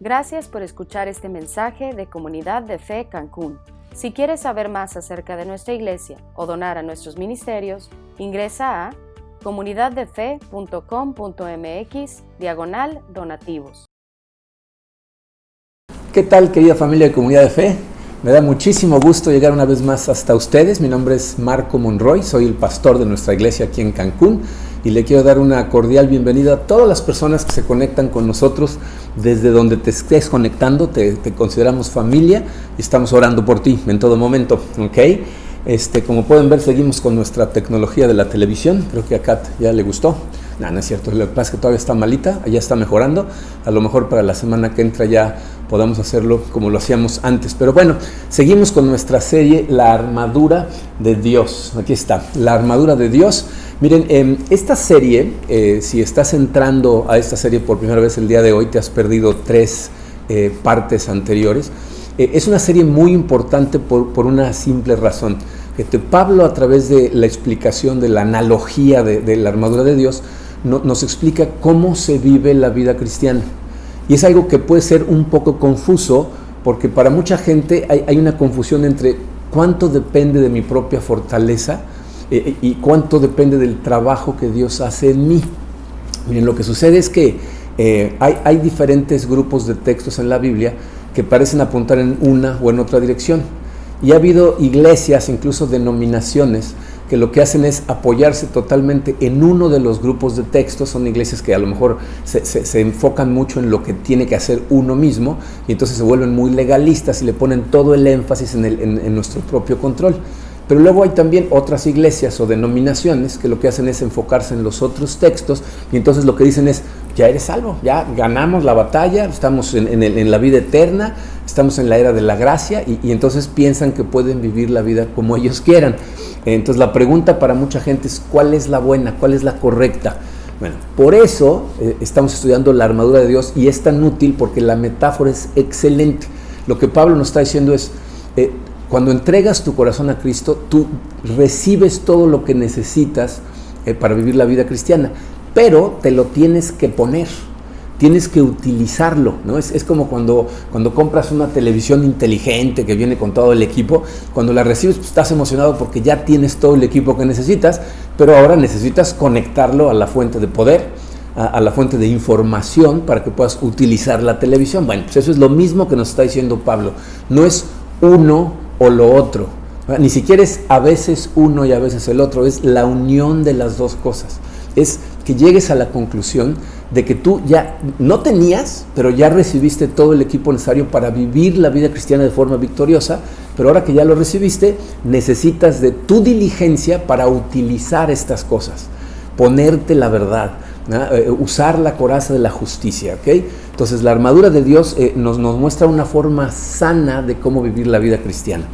Gracias por escuchar este mensaje de Comunidad de Fe Cancún. Si quieres saber más acerca de nuestra iglesia o donar a nuestros ministerios, ingresa a comunidaddefe.com.mx/donativos. ¿Qué tal, querida familia de Comunidad de Fe? Me da muchísimo gusto llegar una vez más hasta ustedes. Mi nombre es Marco Monroy, soy el pastor de nuestra iglesia aquí en Cancún y le quiero dar una cordial bienvenida a todas las personas que se conectan con nosotros desde donde te estés conectando. Te consideramos familia y estamos orando por ti en todo momento, ¿ok? Como pueden ver, seguimos con nuestra tecnología de la televisión. Creo que a Kat ya le gustó. No es cierto, lo que pasa es que todavía está malita, ya está mejorando. A lo mejor para la semana que entra ya podamos hacerlo como lo hacíamos antes. Pero bueno, seguimos con nuestra serie La Armadura de Dios. Aquí está, La Armadura de Dios. Miren, esta serie, si estás entrando a esta serie por primera vez el día de hoy, te has perdido 3 partes anteriores. Es una serie muy importante por una simple razón. Pablo, a través de la explicación de la analogía de la armadura de Dios, nos explica cómo se vive la vida cristiana. Y es algo que puede ser un poco confuso, porque para mucha gente hay una confusión entre cuánto depende de mi propia fortaleza y cuánto depende del trabajo que Dios hace en mí. Miren, lo que sucede es que hay diferentes grupos de textos en la Biblia que parecen apuntar en una o en otra dirección. Y ha habido iglesias, incluso denominaciones, que lo que hacen es apoyarse totalmente en uno de los grupos de textos. Son iglesias que a lo mejor se enfocan mucho en lo que tiene que hacer uno mismo y entonces se vuelven muy legalistas y le ponen todo el énfasis en nuestro propio control. Pero luego hay también otras iglesias o denominaciones que lo que hacen es enfocarse en los otros textos y entonces lo que dicen es: ya eres salvo, ya ganamos la batalla, estamos en la vida eterna, estamos en la era de la gracia y entonces piensan que pueden vivir la vida como ellos quieran. Entonces la pregunta para mucha gente es: ¿cuál es la buena? ¿Cuál es la correcta? Bueno, por eso estamos estudiando la armadura de Dios y es tan útil porque la metáfora es excelente. Lo que Pablo nos está diciendo es: cuando entregas tu corazón a Cristo, tú recibes todo lo que necesitas para vivir la vida cristiana, pero te lo tienes que poner, tienes que utilizarlo, ¿no? Es como cuando compras una televisión inteligente que viene con todo el equipo. Cuando la recibes, pues, estás emocionado porque ya tienes todo el equipo que necesitas, pero ahora necesitas conectarlo a la fuente de poder, a la fuente de información para que puedas utilizar la televisión. Bueno, pues eso es lo mismo que nos está diciendo Pablo. No es uno o lo otro, ni siquiera es a veces uno y a veces el otro, es la unión de las dos cosas. Es que llegues a la conclusión de que tú ya no tenías, pero ya recibiste todo el equipo necesario para vivir la vida cristiana de forma victoriosa, pero ahora que ya lo recibiste, necesitas de tu diligencia para utilizar estas cosas, ponerte la verdad, usar la coraza de la justicia, ¿ok? Entonces la armadura de Dios nos muestra una forma sana de cómo vivir la vida cristiana.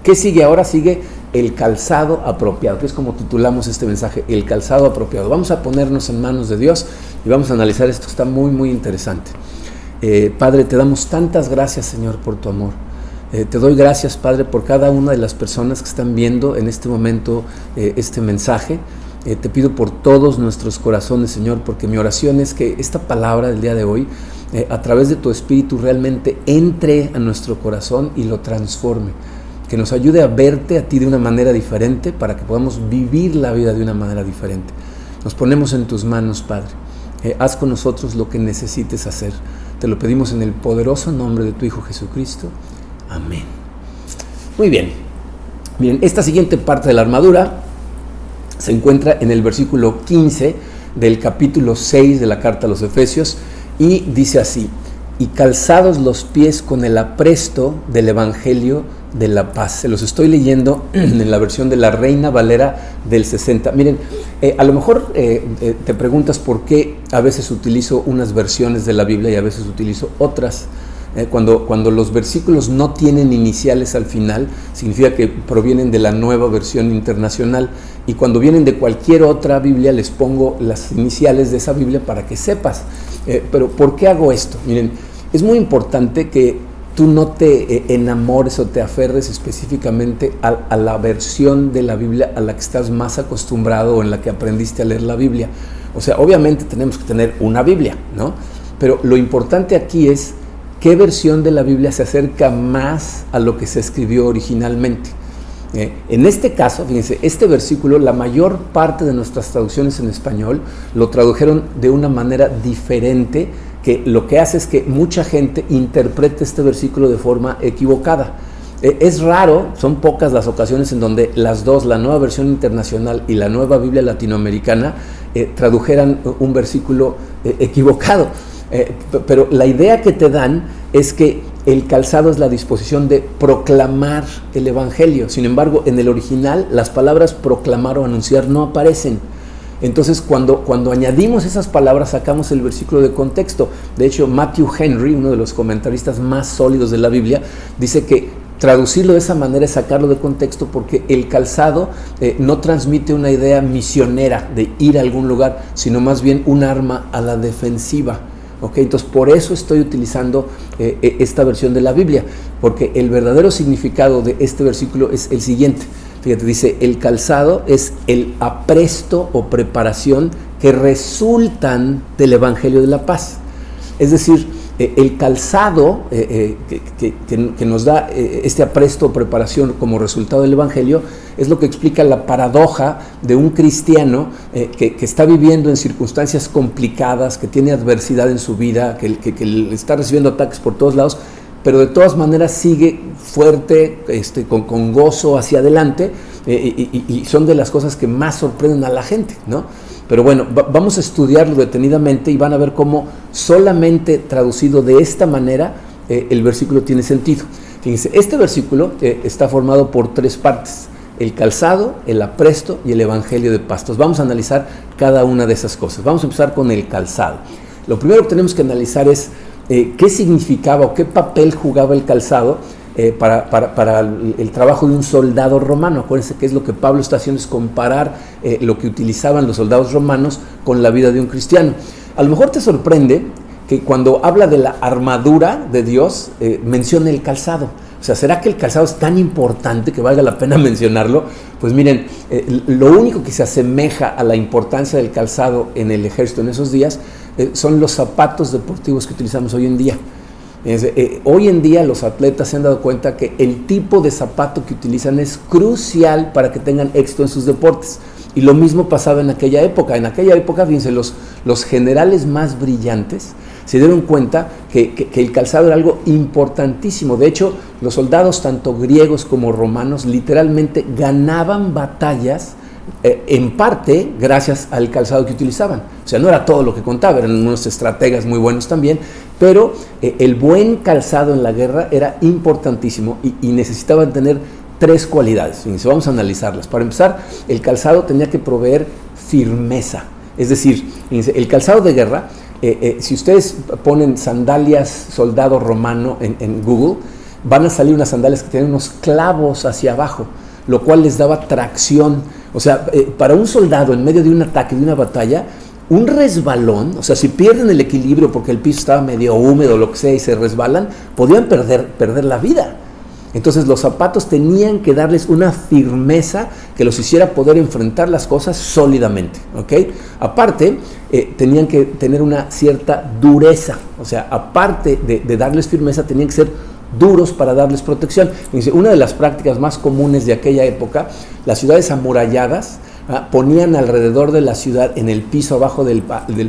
¿Qué sigue ahora? Sigue el calzado apropiado, que es como titulamos este mensaje, el calzado apropiado. Vamos a ponernos en manos de Dios y vamos a analizar esto, está muy, muy interesante. Padre, te damos tantas gracias, Señor, por tu amor. Te doy gracias, Padre, por cada una de las personas que están viendo en este momento este mensaje. Te pido por todos nuestros corazones, Señor, porque mi oración es que esta palabra del día de hoy, a través de tu Espíritu, realmente entre a nuestro corazón y lo transforme. Que nos ayude a verte a ti de una manera diferente para que podamos vivir la vida de una manera diferente. Nos ponemos en tus manos, Padre. Haz con nosotros lo que necesites hacer. Te lo pedimos en el poderoso nombre de tu Hijo Jesucristo. Amén. Muy bien. Bien, esta siguiente parte de la armadura se encuentra en el versículo 15 del capítulo 6 de la carta a los Efesios y dice así: y calzados los pies con el apresto del Evangelio de la paz. Se los estoy leyendo en la versión de la Reina Valera del 60. Miren, a lo mejor te preguntas por qué a veces utilizo unas versiones de la Biblia y a veces utilizo otras. Cuando los versículos no tienen iniciales al final, significa que provienen de la Nueva Versión Internacional, y cuando vienen de cualquier otra Biblia les pongo las iniciales de esa Biblia para que sepas. Pero ¿por qué hago esto? Miren, es muy importante que tú no te enamores o te aferres específicamente a la versión de la Biblia a la que estás más acostumbrado o en la que aprendiste a leer la Biblia. O sea, obviamente tenemos que tener una Biblia, ¿no? Pero lo importante aquí es qué versión de la Biblia se acerca más a lo que se escribió originalmente. En este caso, fíjense, este versículo, la mayor parte de nuestras traducciones en español lo tradujeron de una manera diferente, que lo que hace es que mucha gente interprete este versículo de forma equivocada. Es raro, son pocas las ocasiones en donde las dos, la Nueva Versión Internacional y la Nueva Biblia Latinoamericana, tradujeran un versículo equivocado. Pero la idea que te dan es que el calzado es la disposición de proclamar el Evangelio. Sin embargo, en el original las palabras proclamar o anunciar no aparecen. Entonces, cuando añadimos esas palabras, sacamos el versículo de contexto. De hecho, Matthew Henry, uno de los comentaristas más sólidos de la Biblia, dice que traducirlo de esa manera es sacarlo de contexto, porque el calzado no transmite una idea misionera de ir a algún lugar, sino más bien un arma a la defensiva. Okay, entonces por eso estoy utilizando esta versión de la Biblia, porque el verdadero significado de este versículo es el siguiente. Fíjate, dice, el calzado es el apresto o preparación que resultan del Evangelio de la paz. Es decir, el calzado que nos da este apresto o preparación como resultado del Evangelio es lo que explica la paradoja de un cristiano que está viviendo en circunstancias complicadas, que tiene adversidad en su vida, que está recibiendo ataques por todos lados, pero de todas maneras sigue fuerte, con gozo hacia adelante, y son de las cosas que más sorprenden a la gente, ¿no? Pero bueno, vamos a estudiarlo detenidamente y van a ver cómo solamente traducido de esta manera el versículo tiene sentido. Fíjense, este versículo está formado por tres partes: el calzado, el apresto y el evangelio de paz. Vamos a analizar cada una de esas cosas. Vamos a empezar con el calzado. Lo primero que tenemos que analizar es qué significaba o qué papel jugaba el calzado para el trabajo de un soldado romano. Acuérdense que es lo que Pablo está haciendo, es comparar lo que utilizaban los soldados romanos con la vida de un cristiano. A lo mejor te sorprende que cuando habla de la armadura de Dios, mencione el calzado. O sea, ¿será que el calzado es tan importante que valga la pena mencionarlo? Pues miren, lo único que se asemeja a la importancia del calzado en el ejército en esos días son los zapatos deportivos que utilizamos hoy en día. Hoy en día los atletas se han dado cuenta que el tipo de zapato que utilizan es crucial para que tengan éxito en sus deportes. Y lo mismo pasaba en aquella época. En aquella época, fíjense, los generales más brillantes se dieron cuenta que el calzado era algo importantísimo. De hecho, los soldados, tanto griegos como romanos, literalmente ganaban batallas en parte gracias al calzado que utilizaban. O sea, no era todo lo que contaba, eran unos estrategas muy buenos también, pero el buen calzado en la guerra era importantísimo y necesitaban tener tres cualidades. Fíjense, vamos a analizarlas. Para empezar, el calzado tenía que proveer firmeza. Es decir, fíjense, el calzado de guerra, si ustedes ponen sandalias soldado romano en Google, van a salir unas sandalias que tienen unos clavos hacia abajo, lo cual les daba tracción. O sea, para un soldado en medio de un ataque, de una batalla, un resbalón, o sea, si pierden el equilibrio porque el piso estaba medio húmedo o lo que sea y se resbalan, podían perder la vida. Entonces los zapatos tenían que darles una firmeza que los hiciera poder enfrentar las cosas sólidamente, ¿ok? Aparte, tenían que tener una cierta dureza, o sea, aparte de darles firmeza, tenían que ser duros para darles protección. Una de las prácticas más comunes de aquella época, las ciudades amuralladas, ponían alrededor de la ciudad, en el piso abajo del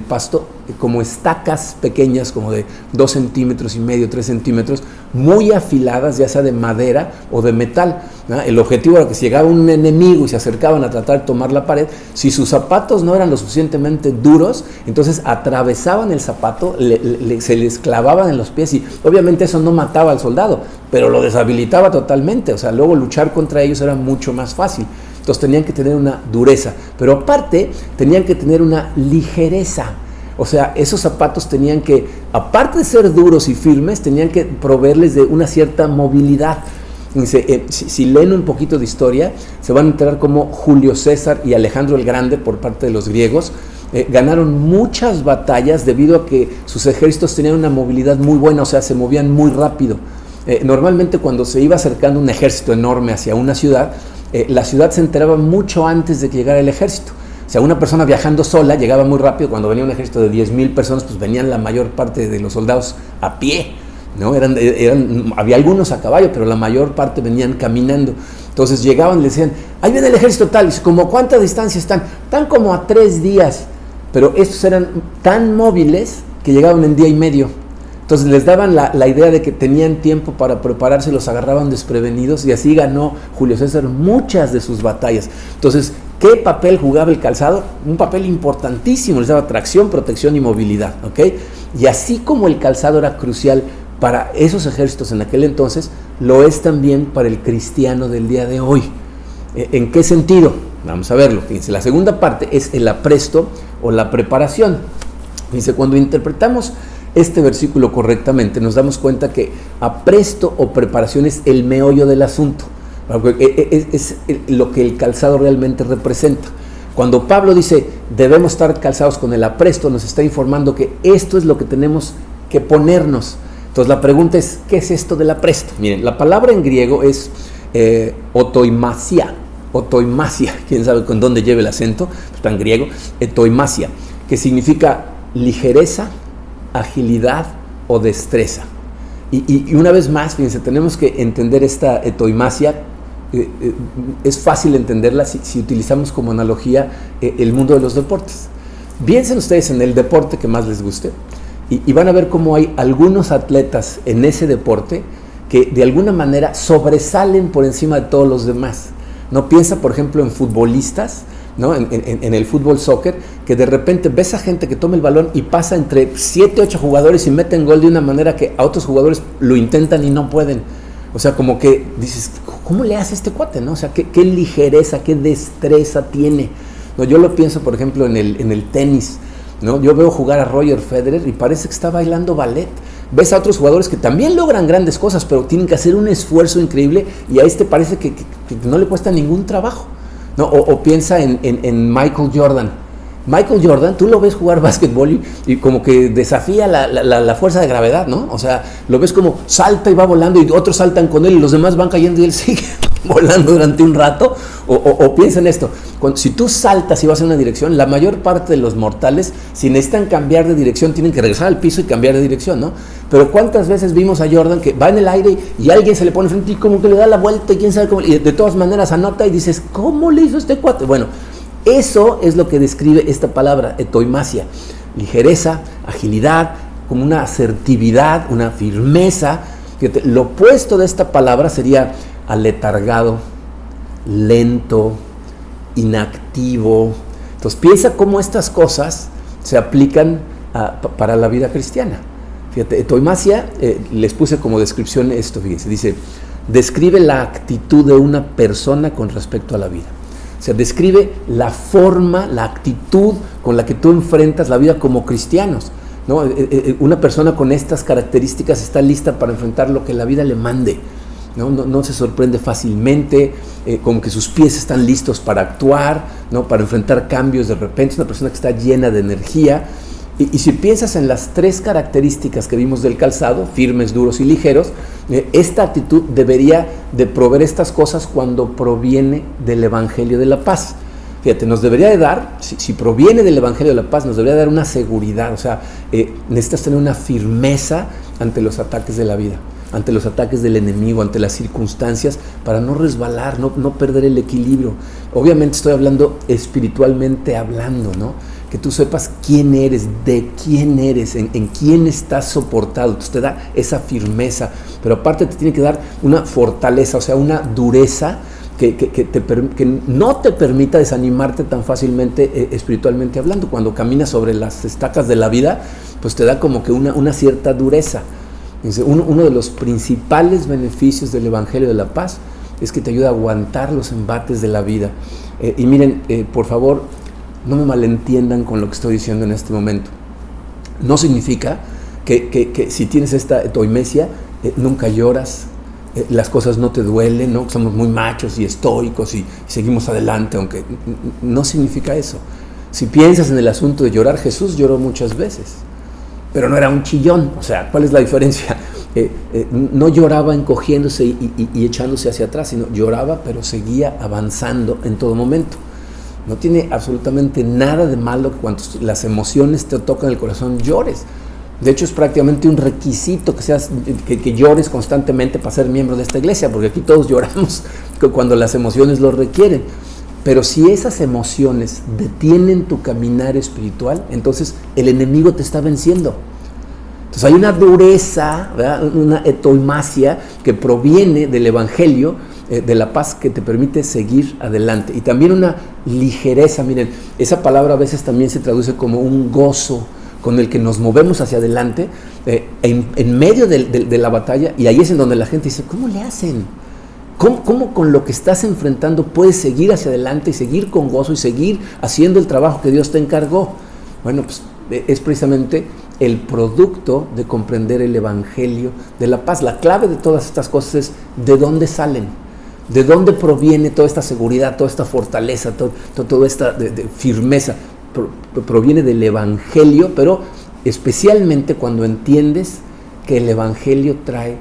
pasto, como estacas pequeñas, como de 2 centímetros y medio, 3 centímetros, muy afiladas, ya sea de madera o de metal, ¿no? El objetivo era que si llegaba un enemigo y se acercaban a tratar de tomar la pared, si sus zapatos no eran lo suficientemente duros, entonces atravesaban el zapato, se les clavaban en los pies, y obviamente eso no mataba al soldado, pero lo deshabilitaba totalmente. O sea, luego luchar contra ellos era mucho más fácil. Entonces tenían que tener una dureza, pero aparte tenían que tener una ligereza. O sea, esos zapatos tenían que, aparte de ser duros y firmes, tenían que proveerles de una cierta movilidad. Si leen un poquito de historia, se van a enterar cómo Julio César y Alejandro el Grande, por parte de los griegos, ganaron muchas batallas debido a que sus ejércitos tenían una movilidad muy buena, o sea, se movían muy rápido. Normalmente cuando se iba acercando un ejército enorme hacia una ciudad, la ciudad se enteraba mucho antes de que llegara el ejército. O sea, una persona viajando sola llegaba muy rápido. Cuando venía un ejército de 10,000 personas, pues venían la mayor parte de los soldados a pie, ¿no? Había algunos a caballo, pero la mayor parte venían caminando. Entonces llegaban y le decían, ahí viene el ejército tal, y dice, ¿cómo cuánta distancia están? Están como a 3 días, pero estos eran tan móviles que llegaban en día y medio. Entonces les daban la idea de que tenían tiempo para prepararse, los agarraban desprevenidos, y así ganó Julio César muchas de sus batallas. Entonces, ¿qué papel jugaba el calzado? Un papel importantísimo, les daba tracción, protección y movilidad, ¿ok? Y así como el calzado era crucial para esos ejércitos en aquel entonces, lo es también para el cristiano del día de hoy. ¿En qué sentido? Vamos a verlo. Fíjense, la segunda parte es el apresto o la preparación. Fíjense, cuando interpretamos este versículo correctamente, nos damos cuenta que apresto o preparación es el meollo del asunto. Es lo que el calzado realmente representa. Cuando Pablo dice debemos estar calzados con el apresto, nos está informando que esto es lo que tenemos que ponernos. Entonces la pregunta es, ¿qué es esto del apresto? Miren, la palabra en griego es otoimasia, quién sabe con dónde lleva el acento, está en griego, etoimasia, que significa ligereza, agilidad o destreza. Y una vez más, fíjense, tenemos que entender esta etoimasia. Es fácil entenderla si utilizamos como analogía el mundo de los deportes. Piensen ustedes en el deporte que más les guste y van a ver cómo hay algunos atletas en ese deporte que de alguna manera sobresalen por encima de todos los demás. ¿No? Piensa, por ejemplo, en futbolistas, ¿no? En el fútbol soccer, que de repente ves a gente que toma el balón y pasa entre 7, 8 jugadores y meten gol de una manera que a otros jugadores lo intentan y no pueden. O sea, como que dices, ¿cómo le hace este cuate? ¿No? O sea, qué ligereza, qué destreza tiene. ¿No? Yo lo pienso, por ejemplo, en el tenis, ¿no? Yo veo jugar a Roger Federer y parece que está bailando ballet. Ves a otros jugadores que también logran grandes cosas, pero tienen que hacer un esfuerzo increíble, y a este parece que no le cuesta ningún trabajo, ¿no? O piensa en Michael Jordan. Michael Jordan, tú lo ves jugar básquetbol y como que desafía la fuerza de gravedad, ¿no? O sea, lo ves como salta y va volando y otros saltan con él y los demás van cayendo y él sigue volando durante un rato. O piensa en esto, si tú saltas y vas en una dirección, la mayor parte de los mortales, si necesitan cambiar de dirección, tienen que regresar al piso y cambiar de dirección, ¿no? Pero ¿cuántas veces vimos a Jordan que va en el aire y alguien se le pone frente y como que le da la vuelta y quién sabe cómo, y de todas maneras anota y dices, ¿cómo le hizo este cuate? Bueno, eso es lo que describe esta palabra, etoimasia, ligereza, agilidad, como una asertividad, una firmeza. Fíjate, lo opuesto de esta palabra sería aletargado, lento, inactivo. Entonces piensa cómo estas cosas se aplican para la vida cristiana. Fíjate, etoimasia, les puse como descripción esto, fíjense, dice, describe la actitud de una persona con respecto a la vida. O sea, describe la forma, la actitud con la que tú enfrentas la vida como cristianos, ¿no? Una persona con estas características está lista para enfrentar lo que la vida le mande, ¿no? No se sorprende fácilmente, como que sus pies están listos para actuar, ¿no? Para enfrentar cambios de repente. Es una persona que está llena de energía. Y si piensas en las 3 características que vimos del calzado, firmes, duros y ligeros, esta actitud debería de proveer estas cosas cuando proviene del Evangelio de la Paz. Fíjate, nos debería de dar, si proviene del Evangelio de la Paz, nos debería dar una seguridad. O sea, necesitas tener una firmeza ante los ataques de la vida, ante los ataques del enemigo, ante las circunstancias, para no resbalar, no perder el equilibrio. Obviamente estoy hablando espiritualmente hablando, ¿no? Que tú sepas quién eres, de quién eres, en quién estás soportado. Entonces te da esa firmeza, pero aparte te tiene que dar una fortaleza, o sea, una dureza que no te permita desanimarte tan fácilmente espiritualmente hablando. Cuando caminas sobre las estacas de la vida, pues te da como que una cierta dureza. Uno de los principales beneficios del Evangelio de la Paz es que te ayuda a aguantar los embates de la vida. Y miren, por favor, no me malentiendan con lo que estoy diciendo en este momento. No significa que si tienes esta etoimasia, nunca lloras, las cosas no te duelen, ¿no? Somos muy machos y estoicos y seguimos adelante, aunque no significa eso. Si piensas en el asunto de llorar, Jesús lloró muchas veces, pero no era un chillón. O sea, ¿cuál es la diferencia? No lloraba encogiéndose y echándose hacia atrás, sino lloraba, pero seguía avanzando en todo momento. No tiene absolutamente nada de malo que cuando las emociones te tocan el corazón llores, De hecho, es prácticamente un requisito que llores constantemente para ser miembro de esta iglesia, porque aquí todos lloramos cuando las emociones lo requieren. Pero si esas emociones detienen tu caminar espiritual, entonces el enemigo te está venciendo. Entonces hay una dureza, ¿verdad? Una etoimasia que proviene del evangelio de la paz que te permite seguir adelante. Y también una ligereza. Miren, esa palabra a veces también se traduce como un gozo con el que nos movemos hacia adelante en medio de la batalla, y ahí es en donde la gente dice, ¿cómo le hacen? ¿Cómo con lo que estás enfrentando puedes seguir hacia adelante y seguir con gozo y seguir haciendo el trabajo que Dios te encargó? Bueno, pues es precisamente el producto de comprender el evangelio de la paz. La clave de todas estas cosas es de dónde salen, de dónde proviene toda esta seguridad, toda esta fortaleza, toda esta de firmeza. Proviene del evangelio, pero especialmente cuando entiendes que el evangelio trae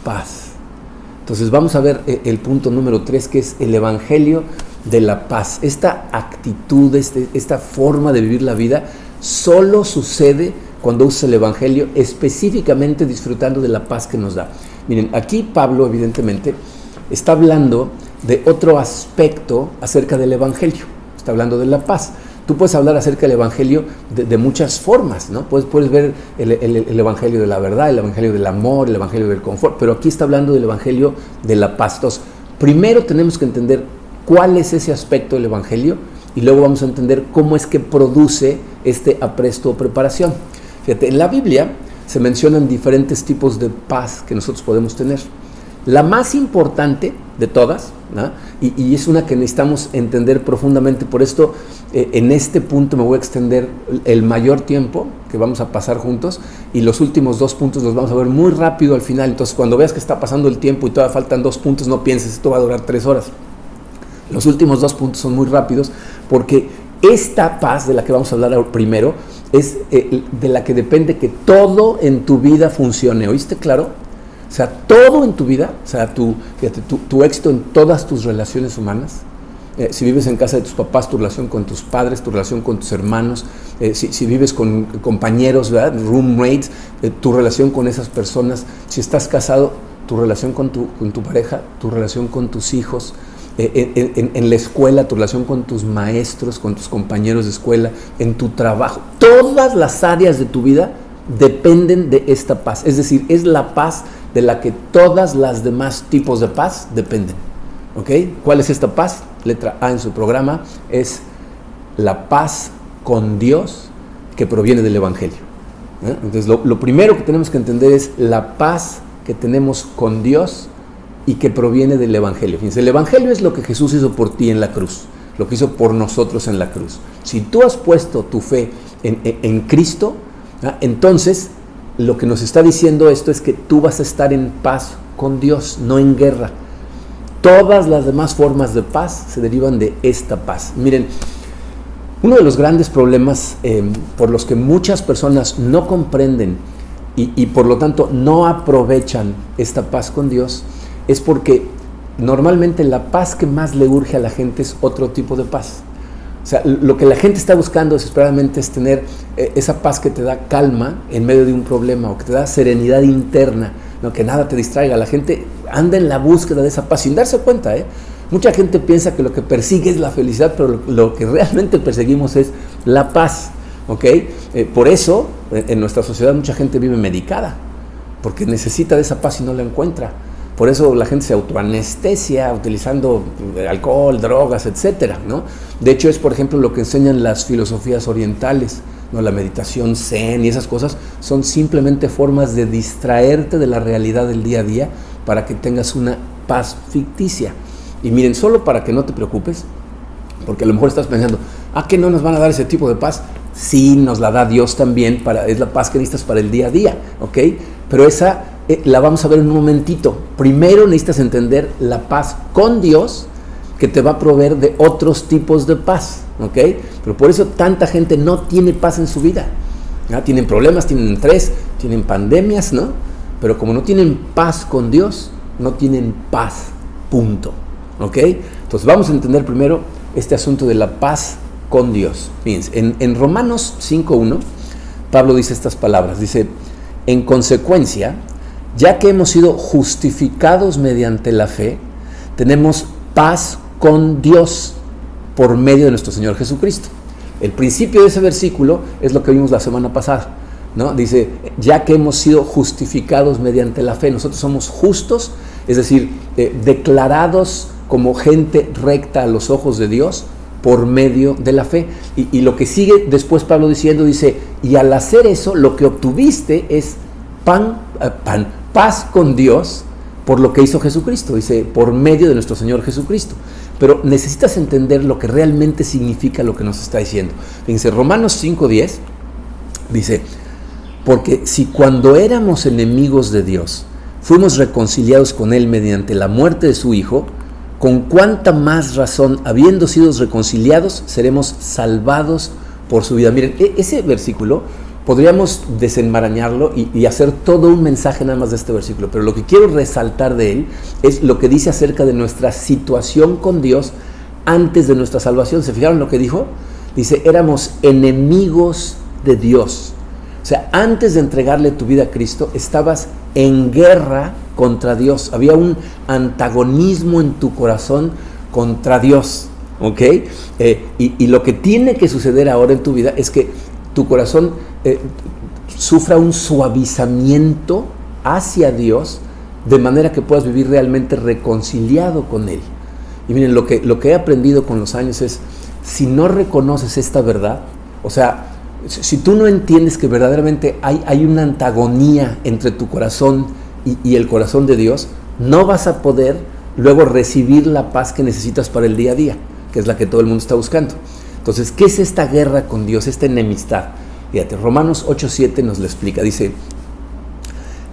paz. Entonces vamos a ver el punto número 3, que es el evangelio de la paz. Esta actitud, esta forma de vivir la vida solo sucede cuando usas el evangelio, específicamente disfrutando de la paz que nos da. Miren, aquí Pablo evidentemente está hablando de otro aspecto acerca del evangelio. Está hablando de la paz. Tú puedes hablar acerca del evangelio de muchas formas, ¿no? Puedes ver el evangelio de la verdad, el evangelio del amor, el evangelio del confort, pero aquí está hablando del evangelio de la paz. Entonces, primero tenemos que entender cuál es ese aspecto del evangelio y luego vamos a entender cómo es que produce este apresto o preparación. Fíjate, en la Biblia se mencionan diferentes tipos de paz que nosotros podemos tener. La más importante de todas, ¿no? y es una que necesitamos entender profundamente, por esto en este punto me voy a extender el mayor tiempo que vamos a pasar juntos, y los últimos 2 puntos los vamos a ver muy rápido al final. Entonces cuando veas que está pasando el tiempo y todavía faltan 2 puntos, no pienses, esto va a durar 3 horas. Los últimos 2 puntos son muy rápidos, porque esta paz de la que vamos a hablar primero es de la que depende que todo en tu vida funcione. ¿Oíste claro? O sea, todo en tu vida, o sea, tu éxito en todas tus relaciones humanas, si vives en casa de tus papás, tu relación con tus padres, tu relación con tus hermanos, si vives con compañeros, ¿verdad? Roommates, tu relación con esas personas, si estás casado, tu relación con tu pareja, tu relación con tus hijos, en la escuela, tu relación con tus maestros, con tus compañeros de escuela, en tu trabajo, todas las áreas de tu vida dependen de esta paz. Es decir, es la paz de la que todas las demás tipos de paz dependen. ¿Ok? ¿Cuál es esta paz? Letra A en su programa, es la paz con Dios que proviene del evangelio. Entonces lo primero que tenemos que entender es la paz que tenemos con Dios y que proviene del evangelio. Fíjense, el evangelio es lo que Jesús hizo por ti en la cruz, lo que hizo por nosotros en la cruz. Si tú has puesto tu fe en Cristo, entonces lo que nos está diciendo esto es que tú vas a estar en paz con Dios, no en guerra. Todas las demás formas de paz se derivan de esta paz. Miren, uno de los grandes problemas por los que muchas personas no comprenden y por lo tanto no aprovechan esta paz con Dios es porque normalmente la paz que más le urge a la gente es otro tipo de paz. O sea, lo que la gente está buscando desesperadamente es tener esa paz que te da calma en medio de un problema, o que te da serenidad interna, ¿no? Que nada te distraiga. La gente anda en la búsqueda de esa paz sin darse cuenta, Mucha gente piensa que lo que persigue es la felicidad, pero lo que realmente perseguimos es la paz, ¿ok? Por eso, en nuestra sociedad mucha gente vive medicada, porque necesita de esa paz y no la encuentra. Por eso la gente se autoanestesia utilizando alcohol, drogas, etcétera, ¿no? De hecho, es, por ejemplo, lo que enseñan las filosofías orientales, ¿no? La meditación zen y esas cosas son simplemente formas de distraerte de la realidad del día a día para que tengas una paz ficticia. Y miren, solo para que no te preocupes, porque a lo mejor estás pensando, ¿que no nos van a dar ese tipo de paz? Sí, nos la da Dios también, es la paz que necesitas para el día a día, ¿ok? Pero esa la vamos a ver en un momentito. Primero necesitas entender la paz con Dios, que te va a proveer de otros tipos de paz, ¿ok? Pero por eso tanta gente no tiene paz en su vida, ¿no? Tienen problemas, tienen estrés, tienen pandemias, ¿no? Pero como no tienen paz con Dios, no tienen paz, punto, ¿ok? Entonces vamos a entender primero este asunto de la paz con Dios. Fíjense, en Romanos 5.1 Pablo dice estas palabras, dice, en consecuencia, ya que hemos sido justificados mediante la fe, tenemos paz con Dios por medio de nuestro Señor Jesucristo. El principio de ese versículo es lo que vimos la semana pasada, ¿no? Dice, ya que hemos sido justificados mediante la fe, nosotros somos justos, es decir, declarados como gente recta a los ojos de Dios por medio de la fe. Y lo que sigue después Pablo diciendo, dice, y al hacer eso, lo que obtuviste es paz con Dios por lo que hizo Jesucristo, dice, por medio de nuestro Señor Jesucristo. Pero necesitas entender lo que realmente significa lo que nos está diciendo. Fíjense, Romanos 5:10 dice, porque si cuando éramos enemigos de Dios, fuimos reconciliados con Él mediante la muerte de su Hijo, con cuánta más razón, habiendo sido reconciliados, seremos salvados por su vida. Miren, ese versículo podríamos desenmarañarlo y hacer todo un mensaje nada más de este versículo, pero lo que quiero resaltar de él es lo que dice acerca de nuestra situación con Dios antes de nuestra salvación. ¿Se fijaron lo que dijo? Dice, éramos enemigos de Dios. O sea, antes de entregarle tu vida a Cristo, estabas en guerra contra Dios. Había un antagonismo en tu corazón contra Dios, ¿ok? Y lo que tiene que suceder ahora en tu vida es que tu corazón sufra un suavizamiento hacia Dios, de manera que puedas vivir realmente reconciliado con Él. Y miren, lo que he aprendido con los años es, si no reconoces esta verdad, o sea, si tú no entiendes que verdaderamente hay una antagonía entre tu corazón y el corazón de Dios, no vas a poder luego recibir la paz que necesitas para el día a día, que es la que todo el mundo está buscando. Entonces, ¿qué es esta guerra con Dios, esta enemistad? Fíjate, Romanos 8:7 nos lo explica, dice,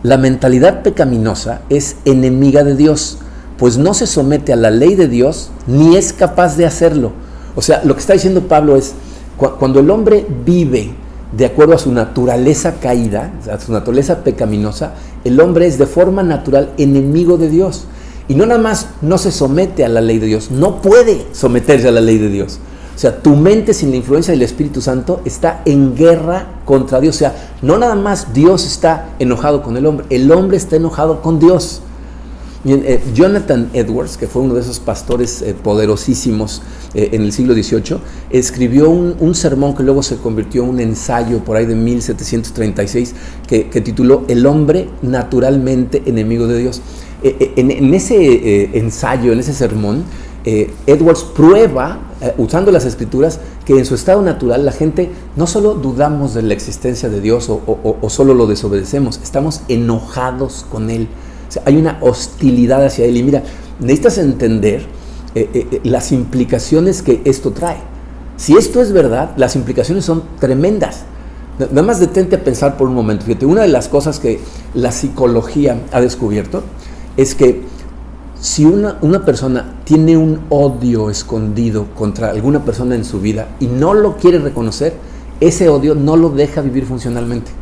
la mentalidad pecaminosa es enemiga de Dios, pues no se somete a la ley de Dios, ni es capaz de hacerlo. O sea, lo que está diciendo Pablo es, cuando el hombre vive de acuerdo a su naturaleza caída, a su naturaleza pecaminosa, el hombre es de forma natural enemigo de Dios. Y no nada más no se somete a la ley de Dios, no puede someterse a la ley de Dios. O sea, tu mente sin la influencia del Espíritu Santo está en guerra contra Dios. O sea, no nada más Dios está enojado con el hombre está enojado con Dios. Jonathan Edwards, que fue uno de esos pastores poderosísimos en el siglo XVIII, escribió un sermón que luego se convirtió en un ensayo por ahí de 1736 que tituló El hombre naturalmente enemigo de Dios. En ese ensayo, en ese sermón, Edwards prueba, usando las escrituras, que en su estado natural la gente no solo dudamos de la existencia de Dios o solo lo desobedecemos, estamos enojados con Él. O sea, hay una hostilidad hacia Él. Y mira, necesitas entender las implicaciones que esto trae. Si esto es verdad, las implicaciones son tremendas. Nada más detente a pensar por un momento. Fíjate, una de las cosas que la psicología ha descubierto es que si una persona tiene un odio escondido contra alguna persona en su vida y no lo quiere reconocer, ese odio no lo deja vivir funcionalmente.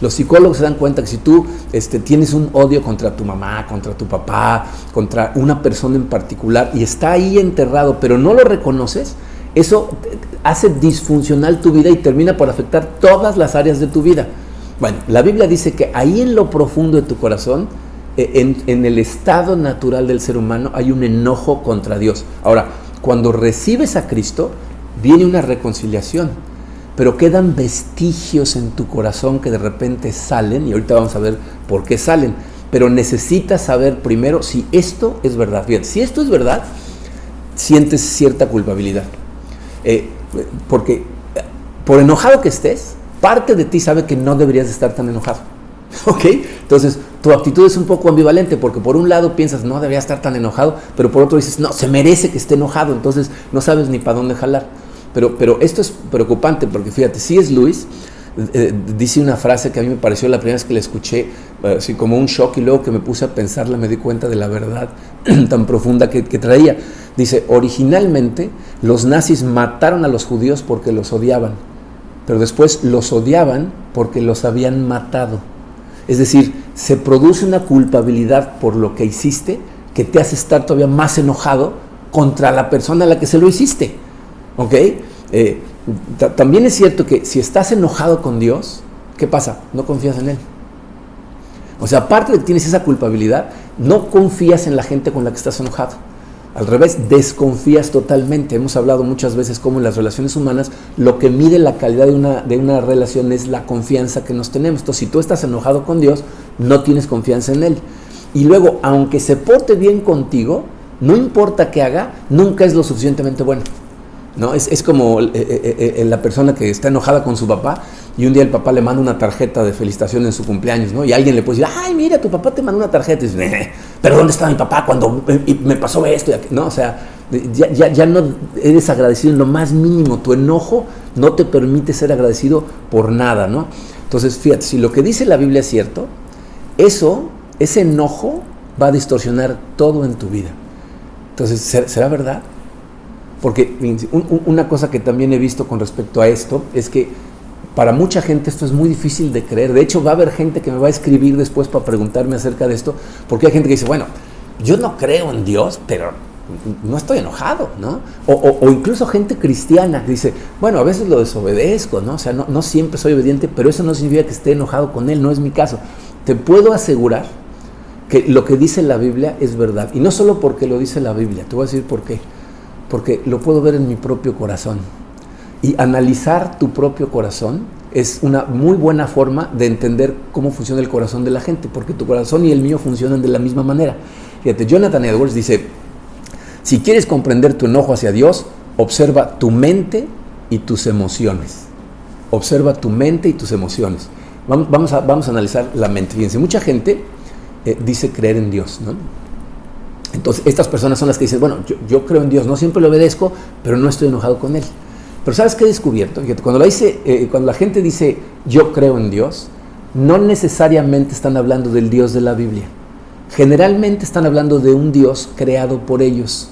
Los psicólogos se dan cuenta que si tú tienes un odio contra tu mamá, contra tu papá, contra una persona en particular y está ahí enterrado, pero no lo reconoces, eso hace disfuncional tu vida y termina por afectar todas las áreas de tu vida. Bueno, la Biblia dice que ahí en lo profundo de tu corazón, en el estado natural del ser humano, hay un enojo contra Dios. Ahora, cuando recibes a Cristo, viene una reconciliación, pero quedan vestigios en tu corazón que de repente salen, y ahorita vamos a ver por qué salen, pero necesitas saber primero si esto es verdad. Bien, si esto es verdad, sientes cierta culpabilidad, porque por enojado que estés, parte de ti sabe que no deberías de estar tan enojado, ¿ok? Entonces, tu actitud es un poco ambivalente, porque por un lado piensas, no debería estar tan enojado, pero por otro dices, no, se merece que esté enojado, entonces no sabes ni para dónde jalar. Pero esto es preocupante, porque fíjate, C.S. Lewis dice una frase que a mí me pareció la primera vez que la escuché, así como un shock, y luego que me puse a pensarla me di cuenta de la verdad tan profunda que traía. Dice, originalmente los nazis mataron a los judíos porque los odiaban, pero después los odiaban porque los habían matado. Es decir, se produce una culpabilidad por lo que hiciste que te hace estar todavía más enojado contra la persona a la que se lo hiciste. ¿Ok? También es cierto que si estás enojado con Dios, ¿qué pasa? No confías en Él. O sea, aparte de que tienes esa culpabilidad, no confías en la gente con la que estás enojado. Al revés, desconfías totalmente. Hemos hablado muchas veces cómo en las relaciones humanas lo que mide la calidad de una relación es la confianza que nos tenemos. Entonces, si tú estás enojado con Dios, no tienes confianza en Él. Y luego, aunque se porte bien contigo, no importa qué haga, nunca es lo suficientemente bueno, ¿no? Es como la persona que está enojada con su papá y un día el papá le manda una tarjeta de felicitación en su cumpleaños, ¿no? Y alguien le puede decir, ay, mira, tu papá te mandó una tarjeta. Y dice, pero ¿dónde está mi papá cuando me pasó esto? ¿No? O sea, ya no eres agradecido en lo más mínimo. Tu enojo no te permite ser agradecido por nada, ¿no? Entonces, fíjate, si lo que dice la Biblia es cierto, ese enojo va a distorsionar todo en tu vida. Entonces, ¿será verdad? Porque una cosa que también he visto con respecto a esto es que para mucha gente esto es muy difícil de creer. De hecho, va a haber gente que me va a escribir después para preguntarme acerca de esto, porque hay gente que dice, bueno, yo no creo en Dios, pero no estoy enojado, ¿no? O incluso gente cristiana que dice, bueno, a veces lo desobedezco, ¿no? O sea, no siempre soy obediente, pero eso no significa que esté enojado con Él, no es mi caso. Te puedo asegurar que lo que dice la Biblia es verdad. Y no solo porque lo dice la Biblia, te voy a decir por qué. Porque lo puedo ver en mi propio corazón. Y analizar tu propio corazón es una muy buena forma de entender cómo funciona el corazón de la gente, porque tu corazón y el mío funcionan de la misma manera. Fíjate, Jonathan Edwards dice, si quieres comprender tu enojo hacia Dios, observa tu mente y tus emociones. Observa tu mente y tus emociones. Vamos a analizar la mente. Fíjense, mucha gente dice creer en Dios, ¿no? Entonces, estas personas son las que dicen, bueno, yo creo en Dios, no siempre lo obedezco, pero no estoy enojado con Él. Pero ¿sabes qué he descubierto? Fíjate, cuando la gente dice, yo creo en Dios, no necesariamente están hablando del Dios de la Biblia. Generalmente están hablando de un Dios creado por ellos,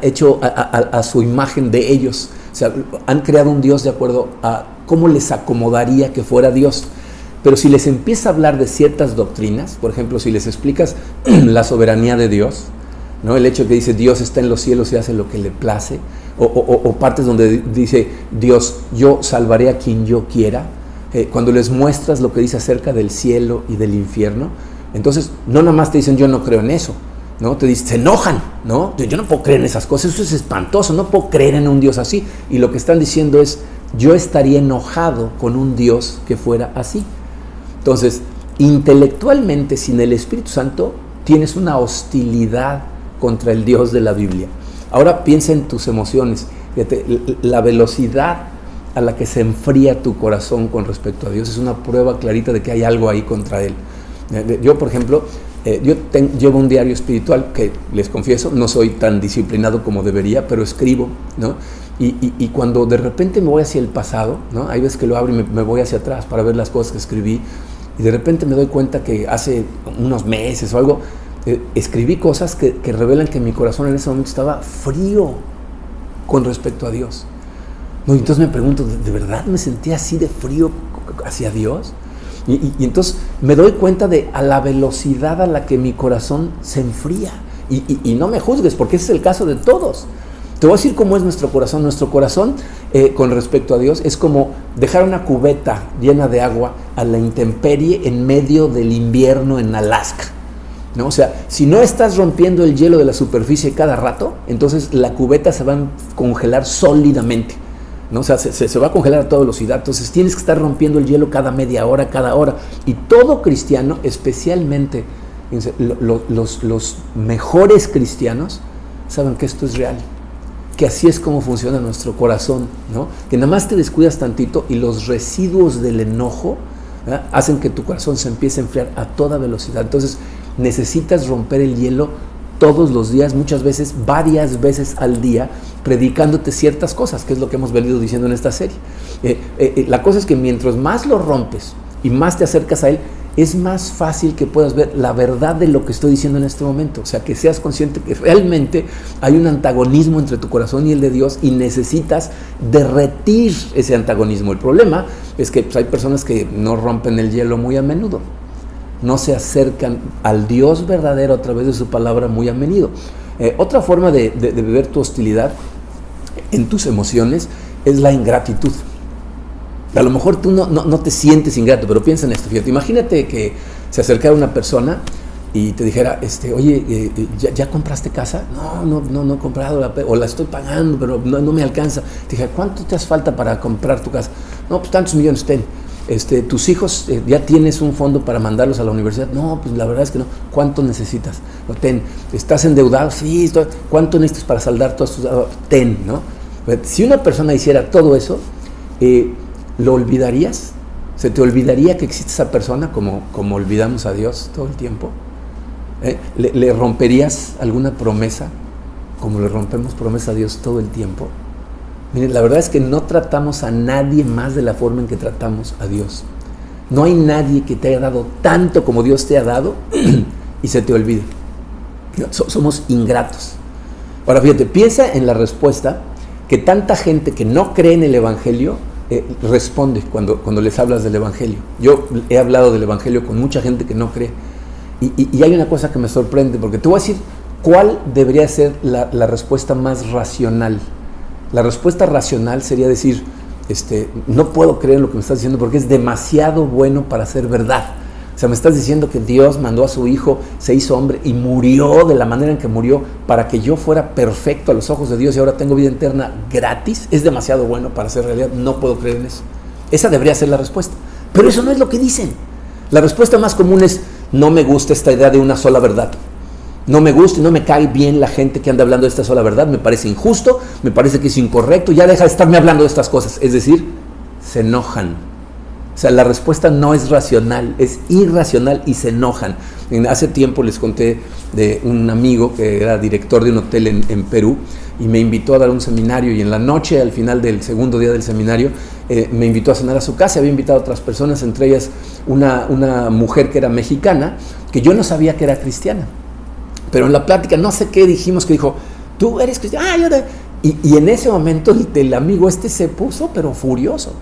hecho a su imagen de ellos. O sea, han creado un Dios de acuerdo a cómo les acomodaría que fuera Dios. Pero si les empieza a hablar de ciertas doctrinas, por ejemplo, si les explicas la soberanía de Dios, ¿no? El hecho que dice Dios está en los cielos y hace lo que le place, o partes donde dice Dios, yo salvaré a quien yo quiera, cuando les muestras lo que dice acerca del cielo y del infierno, entonces no nada más te dicen yo no creo en eso, ¿no? Te dicen, se enojan, ¿no? Yo no puedo creer en esas cosas, eso es espantoso, no puedo creer en un Dios así. Y lo que están diciendo es, yo estaría enojado con un Dios que fuera así. Entonces, intelectualmente, sin el Espíritu Santo, tienes una hostilidad contra el Dios de la Biblia. Ahora piensa en tus emociones. Fíjate, la velocidad a la que se enfría tu corazón con respecto a Dios es una prueba clarita de que hay algo ahí contra Él. Yo, por ejemplo, llevo un diario espiritual que, les confieso, no soy tan disciplinado como debería, pero escribo, ¿no? Y cuando de repente me voy hacia el pasado, ¿no? Hay veces que lo abro y me voy hacia atrás para ver las cosas que escribí, y de repente me doy cuenta que hace unos meses o algo, escribí cosas que revelan que mi corazón en ese momento estaba frío con respecto a Dios. No, y entonces me pregunto, ¿de verdad me sentía así de frío hacia Dios? Y entonces me doy cuenta de a la velocidad a la que mi corazón se enfría. Y no me juzgues, porque ese es el caso de todos. Te voy a decir cómo es nuestro corazón. Nuestro corazón, con respecto a Dios, es como dejar una cubeta llena de agua a la intemperie en medio del invierno en Alaska, ¿no? O sea, si no estás rompiendo el hielo de la superficie cada rato, entonces la cubeta se va a congelar sólidamente, ¿no? O sea, se va a congelar a toda velocidad. Entonces tienes que estar rompiendo el hielo cada media hora, cada hora. Y todo cristiano, especialmente los mejores cristianos, saben que esto es real, que así es como funciona nuestro corazón, ¿no? Que nada más te descuidas tantito y los residuos del enojo, ¿verdad?, hacen que tu corazón se empiece a enfriar a toda velocidad. Entonces necesitas romper el hielo todos los días, muchas veces, varias veces al día, predicándote ciertas cosas, que es lo que hemos venido diciendo en esta serie. La cosa es que mientras más lo rompes y más te acercas a Él, es más fácil que puedas ver la verdad de lo que estoy diciendo en este momento. O sea, que seas consciente que realmente hay un antagonismo entre tu corazón y el de Dios y necesitas derretir ese antagonismo. El problema es que hay personas que no rompen el hielo muy a menudo, no se acercan al Dios verdadero a través de su palabra muy a menudo. Otra forma de ver tu hostilidad en tus emociones es la ingratitud. A lo mejor tú no te sientes ingrato, pero piensa en esto, fíjate, imagínate que se acercara una persona y te dijera, oye, ¿ya compraste casa? No he comprado, o la estoy pagando, pero no me alcanza. Te dije, ¿cuánto te hace falta para comprar tu casa? No, pues tantos millones, ten. Tus hijos, ¿ya tienes un fondo para mandarlos a la universidad? No, pues la verdad es que no. ¿Cuánto necesitas? No, ten. ¿Estás endeudado? Sí. ¿Cuánto necesitas para saldar todas tus deudas? Ten, ¿no? Si una persona hiciera todo eso, ¿lo olvidarías? ¿Se te olvidaría que existe esa persona como olvidamos a Dios todo el tiempo? ¿Le romperías alguna promesa como le rompemos promesa a Dios todo el tiempo? Miren, la verdad es que no tratamos a nadie más de la forma en que tratamos a Dios. No hay nadie que te haya dado tanto como Dios te ha dado y se te olvide. Somos ingratos. Ahora fíjate, piensa en la respuesta que tanta gente que no cree en el Evangelio responde cuando les hablas del Evangelio. Yo he hablado del Evangelio con mucha gente que no cree y hay una cosa que me sorprende, porque te voy a decir cuál debería ser la respuesta más racional. La respuesta racional sería decir, no puedo creer en lo que me estás diciendo porque es demasiado bueno para ser verdad. O sea, me estás diciendo que Dios mandó a su Hijo, se hizo hombre y murió de la manera en que murió para que yo fuera perfecto a los ojos de Dios y ahora tengo vida eterna gratis. Es demasiado bueno para ser realidad, no puedo creer en eso. Esa debería ser la respuesta. Pero eso no es lo que dicen. La respuesta más común es, no me gusta esta idea de una sola verdad. No me gusta y no me cae bien la gente que anda hablando de esta sola verdad, me parece injusto, me parece que es incorrecto, ya deja de estarme hablando de estas cosas. Es decir, se enojan. O sea, la respuesta no es racional, es irracional y se enojan. Hace tiempo les conté de un amigo que era director de un hotel en Perú y me invitó a dar un seminario y en la noche, al final del segundo día del seminario, me invitó a cenar a su casa. Había invitado a otras personas, entre ellas una mujer que era mexicana, que yo no sabía que era cristiana. Pero en la plática, no sé qué dijimos, que dijo, ¿tú eres cristiano? Y en ese momento el amigo se puso, pero furioso.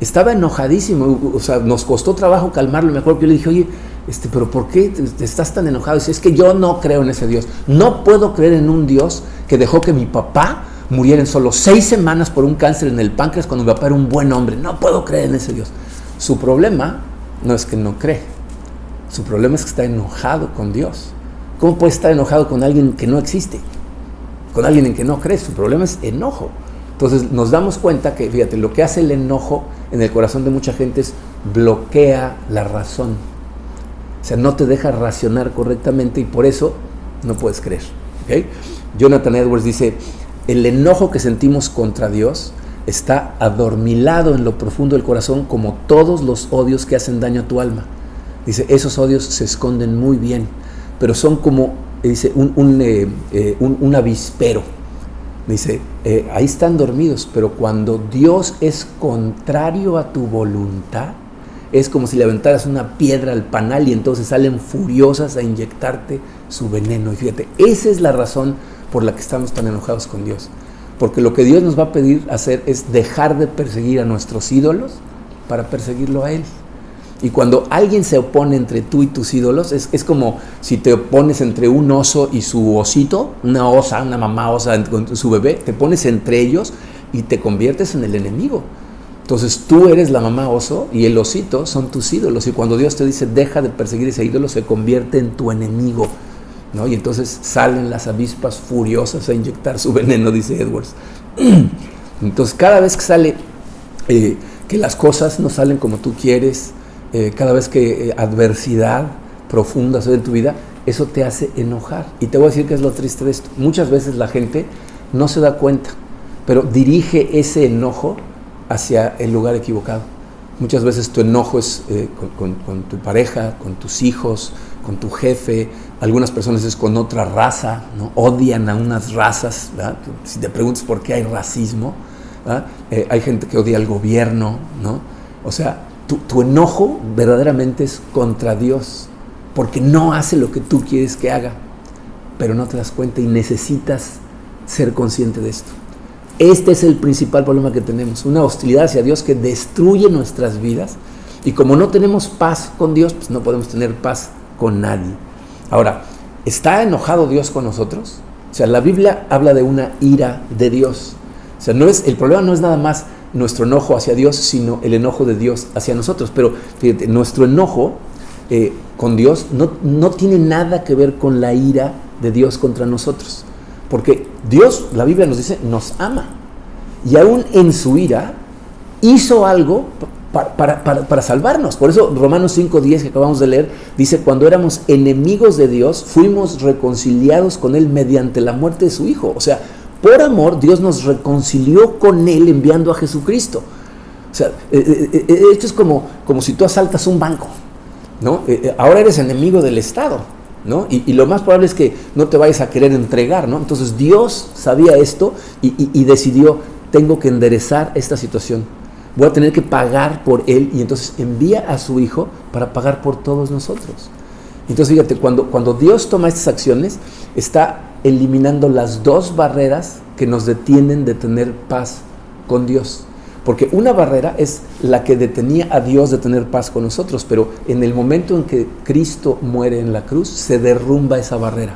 Estaba enojadísimo, o sea, nos costó trabajo calmarlo. Me acuerdo que yo le dije, oye, ¿pero por qué te estás tan enojado? Y dice, es que yo no creo en ese Dios. No puedo creer en un Dios que dejó que mi papá muriera en solo 6 semanas por un cáncer en el páncreas cuando mi papá era un buen hombre. No puedo creer en ese Dios. Su problema no es que no cree. Su problema es que está enojado con Dios. ¿Cómo puede estar enojado con alguien que no existe? Con alguien en que no cree. Su problema es enojo. Entonces nos damos cuenta que, fíjate, lo que hace el enojo en el corazón de mucha gente es bloquea la razón. O sea, no te deja racionar correctamente y por eso no puedes creer. ¿Okay? Jonathan Edwards dice, el enojo que sentimos contra Dios está adormilado en lo profundo del corazón como todos los odios que hacen daño a tu alma. Dice, esos odios se esconden muy bien, pero son como, dice, un avispero. Dice, ahí están dormidos, pero cuando Dios es contrario a tu voluntad, es como si le aventaras una piedra al panal y entonces salen furiosas a inyectarte su veneno. Y fíjate, esa es la razón por la que estamos tan enojados con Dios. Porque lo que Dios nos va a pedir hacer es dejar de perseguir a nuestros ídolos para perseguirlo a Él. Y cuando alguien se opone entre tú y tus ídolos, es como si te opones entre un oso y su osito, una osa, una mamá osa con su bebé, te pones entre ellos y te conviertes en el enemigo. Entonces tú eres la mamá oso y el osito son tus ídolos. Y cuando Dios te dice, deja de perseguir ese ídolo, se convierte en tu enemigo, ¿no? Y entonces salen las avispas furiosas a inyectar su veneno, dice Edwards. Entonces cada vez que sale, que las cosas no salen como tú quieres, cada vez que adversidad profunda sucede en tu vida, eso te hace enojar. Y te voy a decir que es lo triste de esto. Muchas veces la gente no se da cuenta, pero dirige ese enojo hacia el lugar equivocado. Muchas veces tu enojo es con tu pareja, con tus hijos, con tu jefe. Algunas personas es con otra raza, ¿no? Odian a unas razas, ¿verdad? Si te preguntas por qué hay racismo, hay gente que odia al gobierno, ¿no? O sea, tu enojo verdaderamente es contra Dios, porque no hace lo que tú quieres que haga, pero no te das cuenta y necesitas ser consciente de esto. Este es el principal problema que tenemos, una hostilidad hacia Dios que destruye nuestras vidas, y como no tenemos paz con Dios, pues no podemos tener paz con nadie. Ahora, ¿está enojado Dios con nosotros? O sea, la Biblia habla de una ira de Dios. O sea, el problema no es nada más nuestro enojo hacia Dios, sino el enojo de Dios hacia nosotros. Pero fíjate, nuestro enojo con Dios no tiene nada que ver con la ira de Dios contra nosotros. Porque Dios, la Biblia nos dice, nos ama. Y aún en su ira, hizo algo para salvarnos. Por eso Romanos 5:10 que acabamos de leer, dice, cuando éramos enemigos de Dios, fuimos reconciliados con Él mediante la muerte de su Hijo. O sea, por amor, Dios nos reconcilió con Él enviando a Jesucristo. O sea, esto es como si tú asaltas un banco, ¿no? Ahora eres enemigo del Estado, ¿no? Y lo más probable es que no te vayas a querer entregar, ¿no? Entonces Dios sabía esto y decidió, tengo que enderezar esta situación. Voy a tener que pagar por él, y entonces envía a su Hijo para pagar por todos nosotros. Entonces fíjate, cuando Dios toma estas acciones, está eliminando las dos barreras que nos detienen de tener paz con Dios. Porque una barrera es la que detenía a Dios de tener paz con nosotros, pero en el momento en que Cristo muere en la cruz, se derrumba esa barrera.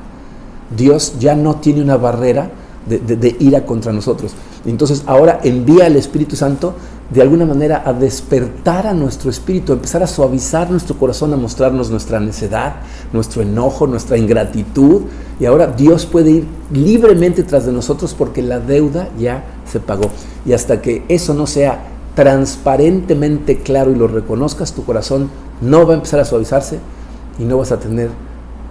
Dios ya no tiene una barrera de ira contra nosotros. Entonces ahora envía al Espíritu Santo de alguna manera a despertar a nuestro espíritu, a empezar a suavizar nuestro corazón, a mostrarnos nuestra necedad, nuestro enojo, nuestra ingratitud, y ahora Dios puede ir libremente tras de nosotros porque la deuda ya se pagó. Y hasta que eso no sea transparentemente claro y lo reconozcas, tu corazón no va a empezar a suavizarse y no vas a tener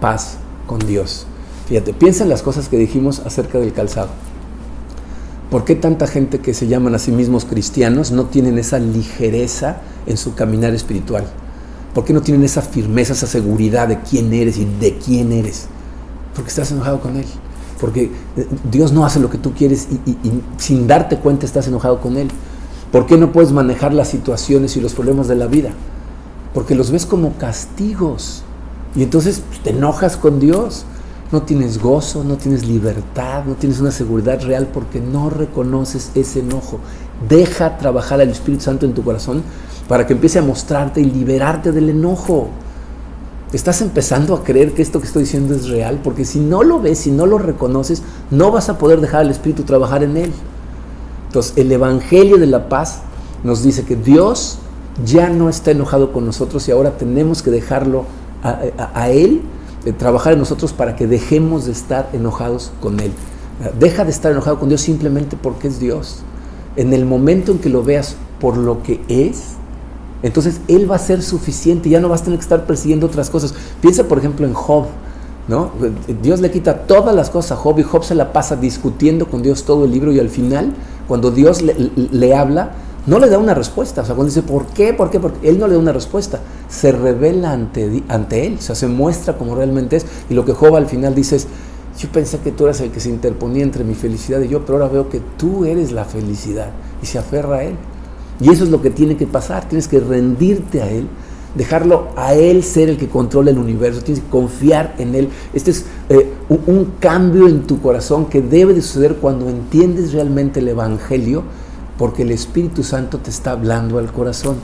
paz con Dios. Fíjate, piensa en las cosas que dijimos acerca del calzado. ¿Por qué tanta gente que se llaman a sí mismos cristianos no tienen esa ligereza en su caminar espiritual? ¿Por qué no tienen esa firmeza, esa seguridad de quién eres y de quién eres? Porque estás enojado con Él. Porque Dios no hace lo que tú quieres y sin darte cuenta estás enojado con Él. ¿Por qué no puedes manejar las situaciones y los problemas de la vida? Porque los ves como castigos. Y entonces te enojas con Dios. No tienes gozo, no tienes libertad, no tienes una seguridad real porque no reconoces ese enojo. Deja trabajar al Espíritu Santo en tu corazón para que empiece a mostrarte y liberarte del enojo. Estás empezando a creer que esto que estoy diciendo es real, porque si no lo ves, si no lo reconoces, no vas a poder dejar al Espíritu trabajar en él. Entonces, el Evangelio de la paz nos dice que Dios ya no está enojado con nosotros y ahora tenemos que dejarlo a Él, trabajar en nosotros para que dejemos de estar enojados con Él. Deja de estar enojado con Dios simplemente porque es Dios. En el momento en que lo veas por lo que es, entonces Él va a ser suficiente, ya no vas a tener que estar persiguiendo otras cosas. Piensa por ejemplo en Job, ¿no? Dios le quita todas las cosas a Job y Job se la pasa discutiendo con Dios todo el libro, y al final, cuando Dios le habla, no le da una respuesta. O sea, cuando dice, ¿por qué? Porque Él no le da una respuesta. Se revela ante Él, o sea, se muestra como realmente es. Y lo que Job al final dice es, yo pensé que tú eras el que se interponía entre mi felicidad y yo, pero ahora veo que tú eres la felicidad. Y se aferra a Él. Y eso es lo que tiene que pasar. Tienes que rendirte a Él, dejarlo a Él ser el que controla el universo. Tienes que confiar en Él. Este es un cambio en tu corazón que debe de suceder cuando entiendes realmente el Evangelio, porque el Espíritu Santo te está hablando al corazón.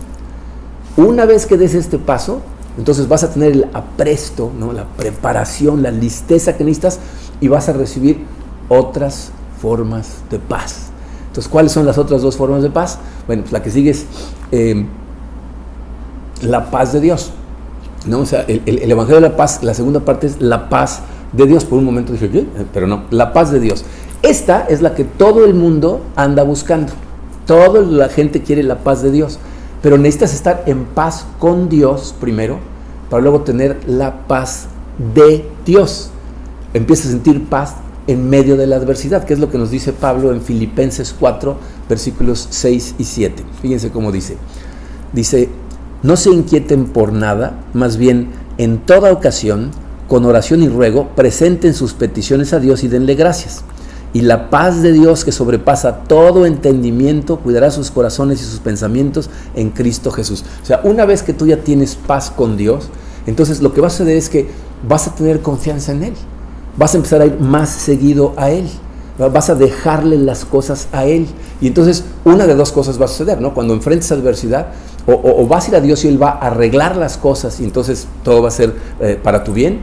Una vez que des este paso, entonces vas a tener el apresto, ¿no? La preparación, la listeza que necesitas, y vas a recibir otras formas de paz. Entonces, ¿cuáles son las otras dos formas de paz? Bueno, pues la que sigue es la paz de Dios, ¿no? O sea, el Evangelio de la paz, la segunda parte es la paz de Dios. Por un momento dije, ¿qué? Pero no, la paz de Dios. Esta es la que todo el mundo anda buscando. Toda la gente quiere la paz de Dios, pero necesitas estar en paz con Dios primero, para luego tener la paz de Dios. Empiezas a sentir paz en medio de la adversidad, que es lo que nos dice Pablo en Filipenses 4, versículos 6 y 7. Fíjense cómo dice. Dice, no se inquieten por nada, más bien en toda ocasión, con oración y ruego, presenten sus peticiones a Dios y denle gracias. Y la paz de Dios, que sobrepasa todo entendimiento, cuidará sus corazones y sus pensamientos en Cristo Jesús. O sea, una vez que tú ya tienes paz con Dios, entonces lo que va a suceder es que vas a tener confianza en Él. Vas a empezar a ir más seguido a Él. Vas a dejarle las cosas a Él. Y entonces una de dos cosas va a suceder, ¿no? Cuando enfrentes adversidad, o vas a ir a Dios y Él va a arreglar las cosas y entonces todo va a ser para tu bien,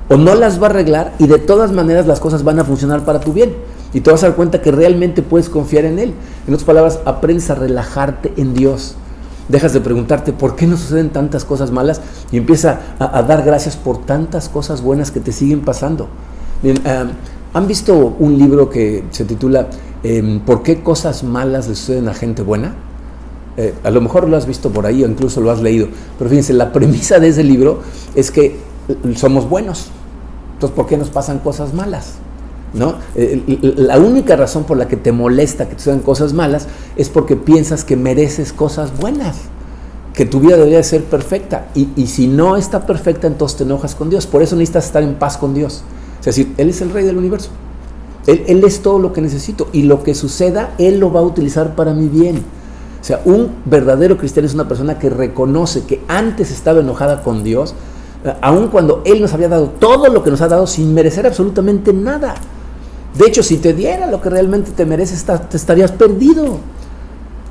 o no las va a arreglar y de todas maneras las cosas van a funcionar para tu bien. Y te vas a dar cuenta que realmente puedes confiar en Él. En otras palabras, aprendes a relajarte en Dios. Dejas de preguntarte por qué nos suceden tantas cosas malas y empieza a dar gracias por tantas cosas buenas que te siguen pasando. Bien, ¿han visto un libro que se titula ¿Por qué cosas malas le suceden a gente buena? A lo mejor lo has visto por ahí o incluso lo has leído, pero fíjense, la premisa de ese libro es que somos buenos, entonces ¿por qué nos pasan cosas malas? ¿No? La única razón por la que te molesta que te sucedan cosas malas es porque piensas que mereces cosas buenas, que tu vida debería ser perfecta, y si no está perfecta, entonces te enojas con Dios. Por eso necesitas estar en paz con Dios. Es decir, Él es el Rey del universo, Él es todo lo que necesito, y lo que suceda, Él lo va a utilizar para mi bien. O sea, un verdadero cristiano es una persona que reconoce que antes estaba enojada con Dios, aun cuando Él nos había dado todo lo que nos ha dado sin merecer absolutamente nada. De hecho, si te diera lo que realmente te mereces, te estarías perdido.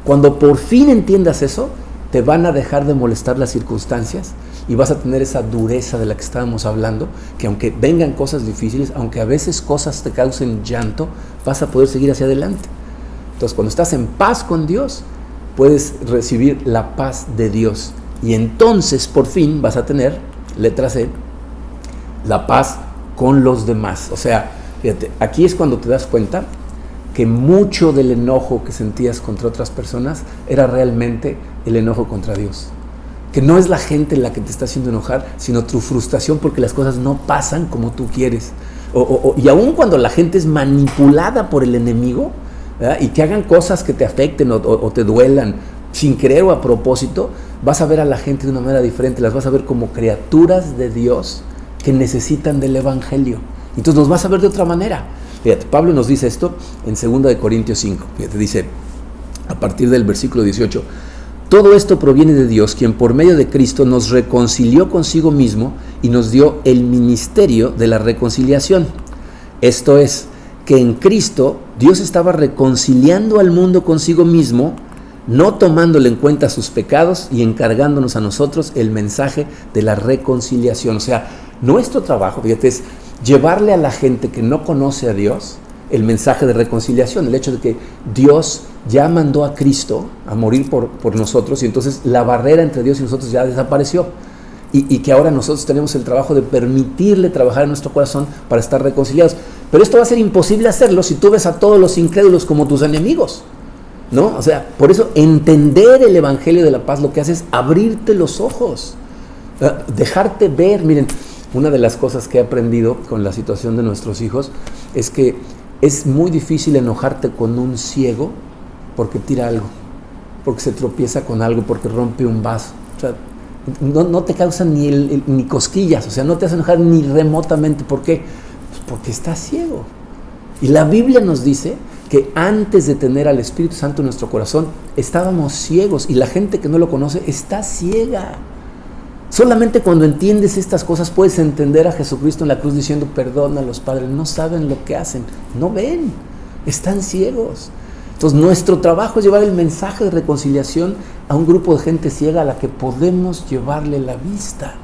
Cuando por fin entiendas eso, te van a dejar de molestar las circunstancias y vas a tener esa dureza de la que estábamos hablando, que aunque vengan cosas difíciles, aunque a veces cosas te causen llanto, vas a poder seguir hacia adelante. Entonces, cuando estás en paz con Dios, puedes recibir la paz de Dios. Y entonces, por fin, vas a tener, letra C, la paz con los demás. O sea, fíjate, aquí es cuando te das cuenta que mucho del enojo que sentías contra otras personas era realmente el enojo contra Dios. Que no es la gente la que te está haciendo enojar, sino tu frustración porque las cosas no pasan como tú quieres. Y aun cuando la gente es manipulada por el enemigo, ¿verdad?, y que hagan cosas que te afecten o te duelan, sin querer o a propósito, vas a ver a la gente de una manera diferente, las vas a ver como criaturas de Dios que necesitan del Evangelio. Entonces los vas a ver de otra manera. Fíjate, Pablo nos dice esto en 2 Corintios 5. Fíjate, dice, a partir del versículo 18, todo esto proviene de Dios, quien por medio de Cristo nos reconcilió consigo mismo y nos dio el ministerio de la reconciliación. Esto es, que en Cristo Dios estaba reconciliando al mundo consigo mismo, no tomándole en cuenta sus pecados y encargándonos a nosotros el mensaje de la reconciliación. O sea, nuestro trabajo, fíjate, es llevarle a la gente que no conoce a Dios el mensaje de reconciliación, el hecho de que Dios ya mandó a Cristo a morir por nosotros, y entonces la barrera entre Dios y nosotros ya desapareció, y que ahora nosotros tenemos el trabajo de permitirle trabajar en nuestro corazón para estar reconciliados. Pero esto va a ser imposible hacerlo si tú ves a todos los incrédulos como tus enemigos, ¿no? O sea, por eso entender el Evangelio de la paz lo que hace es abrirte los ojos, dejarte ver. Miren, una de las cosas que he aprendido con la situación de nuestros hijos es que es muy difícil enojarte con un ciego porque tira algo, porque se tropieza con algo, porque rompe un vaso. O sea, no te causan ni cosquillas, o sea, no te hace enojar ni remotamente. ¿Por qué? Pues porque estás ciego. Y la Biblia nos dice que antes de tener al Espíritu Santo en nuestro corazón, estábamos ciegos, y la gente que no lo conoce está ciega. Solamente cuando entiendes estas cosas puedes entender a Jesucristo en la cruz diciendo, perdona a los padres, no saben lo que hacen, no ven, están ciegos. Entonces nuestro trabajo es llevar el mensaje de reconciliación a un grupo de gente ciega a la que podemos llevarle la vista,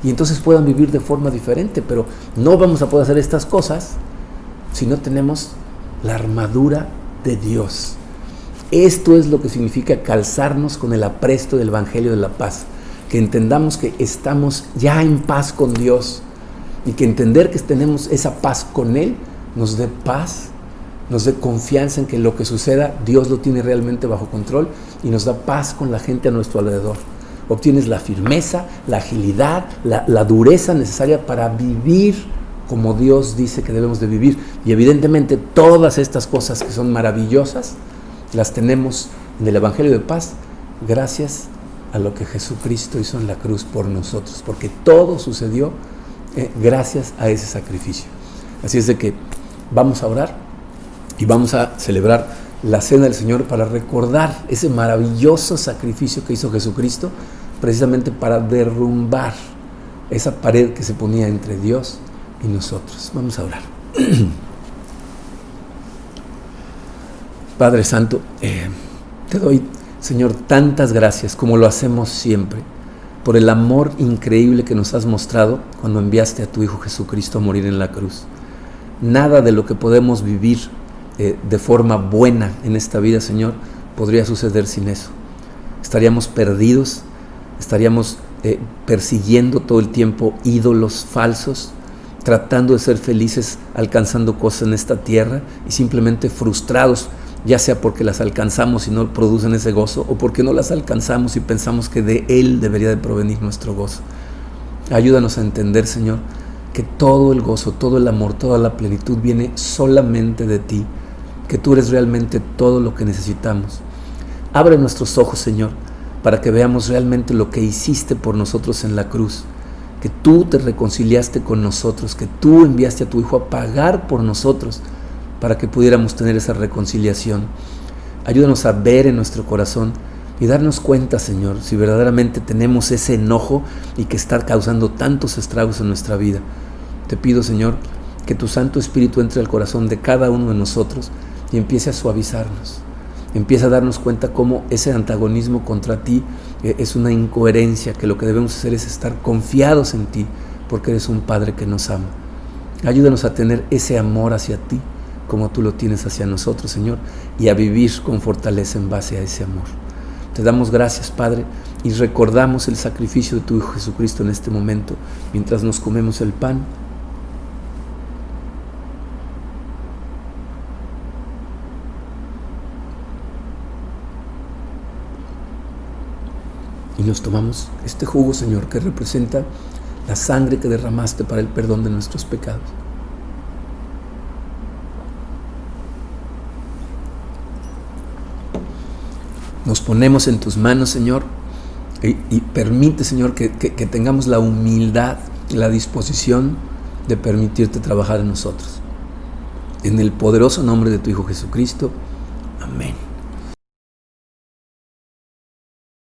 y entonces puedan vivir de forma diferente. Pero no vamos a poder hacer estas cosas si no tenemos la armadura de Dios. Esto es lo que significa calzarnos con el apresto del Evangelio de la paz. Que entendamos que estamos ya en paz con Dios, y que entender que tenemos esa paz con Él nos dé paz, nos dé confianza en que lo que suceda Dios lo tiene realmente bajo control, y nos da paz con la gente a nuestro alrededor. Obtienes la firmeza, la agilidad, la dureza necesaria para vivir como Dios dice que debemos de vivir. Y evidentemente todas estas cosas que son maravillosas las tenemos en el Evangelio de paz gracias a lo que Jesucristo hizo en la cruz por nosotros, porque todo sucedió gracias a ese sacrificio. Así es de que vamos a orar y vamos a celebrar la Cena del Señor para recordar ese maravilloso sacrificio que hizo Jesucristo, precisamente para derrumbar esa pared que se ponía entre Dios y nosotros. Vamos a orar. Padre Santo, te doy, Señor, tantas gracias, como lo hacemos siempre, por el amor increíble que nos has mostrado cuando enviaste a tu Hijo Jesucristo a morir en la cruz. Nada de lo que podemos vivir de forma buena en esta vida, Señor, podría suceder sin eso. Estaríamos perdidos, estaríamos persiguiendo todo el tiempo ídolos falsos, tratando de ser felices, alcanzando cosas en esta tierra y simplemente frustrados, ya sea porque las alcanzamos y no producen ese gozo, o porque no las alcanzamos y pensamos que de Él debería de provenir nuestro gozo. Ayúdanos a entender, Señor, que todo el gozo, todo el amor, toda la plenitud viene solamente de ti, que tú eres realmente todo lo que necesitamos. Abre nuestros ojos, Señor, para que veamos realmente lo que hiciste por nosotros en la cruz, que tú te reconciliaste con nosotros, que tú enviaste a tu Hijo a pagar por nosotros para que pudiéramos tener esa reconciliación. Ayúdanos a ver en nuestro corazón y darnos cuenta, Señor, si verdaderamente tenemos ese enojo y que está causando tantos estragos en nuestra vida. Te pido, Señor, que tu Santo Espíritu entre al corazón de cada uno de nosotros y empiece a suavizarnos. Empieza a darnos cuenta cómo ese antagonismo contra ti es una incoherencia, que lo que debemos hacer es estar confiados en ti, porque eres un Padre que nos ama. Ayúdanos a tener ese amor hacia ti, como tú lo tienes hacia nosotros, Señor, y a vivir con fortaleza en base a ese amor. Te damos gracias, Padre, y recordamos el sacrificio de tu Hijo Jesucristo en este momento, mientras nos comemos el pan. Y nos tomamos este jugo, Señor, que representa la sangre que derramaste para el perdón de nuestros pecados. Nos ponemos en tus manos, Señor, y permite, Señor, que tengamos la humildad y la disposición de permitirte trabajar en nosotros. En el poderoso nombre de tu Hijo Jesucristo. Amén.